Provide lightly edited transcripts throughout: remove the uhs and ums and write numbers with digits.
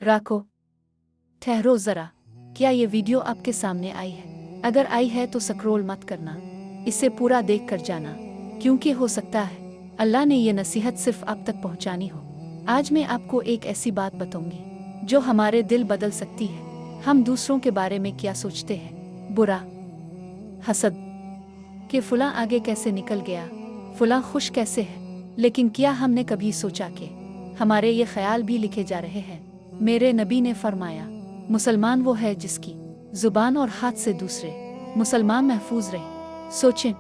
राखो, ठहरो ज़रा, क्या ये वीडियो आपके सामने आई है? अगर आई है तो स्क्रॉल मत करना, इसे पूरा देख कर जाना, क्योंकि हो सकता है अल्लाह ने ये नसीहत सिर्फ आप तक पहुंचानी हो। आज मैं आपको एक ऐसी बात बताऊंगी जो हमारे दिल बदल सकती है। हम दूसरों के बारे में क्या सोचते हैं? बुरा, हसद, कि फलां आगे कैसे निकल गया, फलां खुश कैसे है। लेकिन क्या हमने कभी सोचा कि हमारे ये ख्याल भी लिखे जा रहे हैं? मेरे नबी ने फरमाया, मुसलमान वो है जिसकी जुबान और हाथ से दूसरे मुसलमान महफूज रहे। सोचें,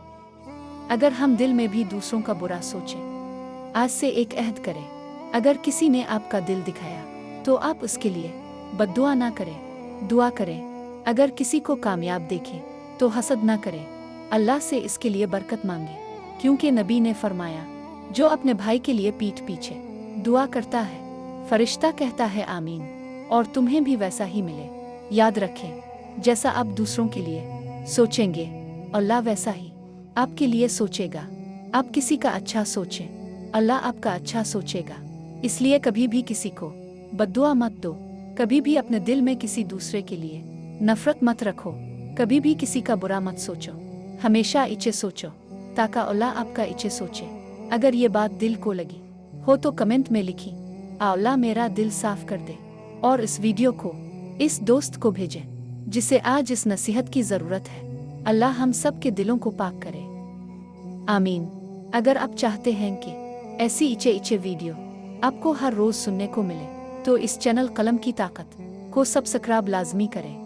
अगर हम दिल में भी दूसरों का बुरा सोचें। आज से एक अहद करें, अगर किसी ने आपका दिल दिखाया तो आप उसके लिए बद्दुआ ना करें, दुआ करें। अगर किसी को कामयाब देखें तो हसद ना करें, अल्लाह से इसके लिए बरकत मांगे, क्योंकि नबी ने फरमाया, जो अपने भाई के लिए पीठ पीछे दुआ करता है, फरिश्ता कहता है आमीन, और तुम्हें भी वैसा ही मिले। याद रखें, जैसा आप दूसरों के लिए सोचेंगे, अल्लाह वैसा ही आपके लिए सोचेगा। आप किसी का अच्छा सोचें, अल्लाह आपका अच्छा सोचेगा। इसलिए कभी भी किसी को बद्दुआ मत दो, कभी भी अपने दिल में किसी दूसरे के लिए नफरत मत रखो, कभी भी किसी का बुरा मत सोचो। हमेशा इच्छे सोचो ताकि अल्लाह आपका इच्छे सोचे। अगर ये बात दिल को लगी हो तो कमेंट में लिखी, अल्लाह मेरा दिल साफ कर दे, और इस वीडियो को इस दोस्त को भेजें जिसे आज इस नसीहत की ज़रूरत है। अल्लाह हम सब के दिलों को पाक करे, आमीन। अगर आप चाहते हैं कि ऐसी इच्छे वीडियो आपको हर रोज़ सुनने को मिले तो इस चैनल कलम की ताकत को सब्सक्राइब लाजमी करें।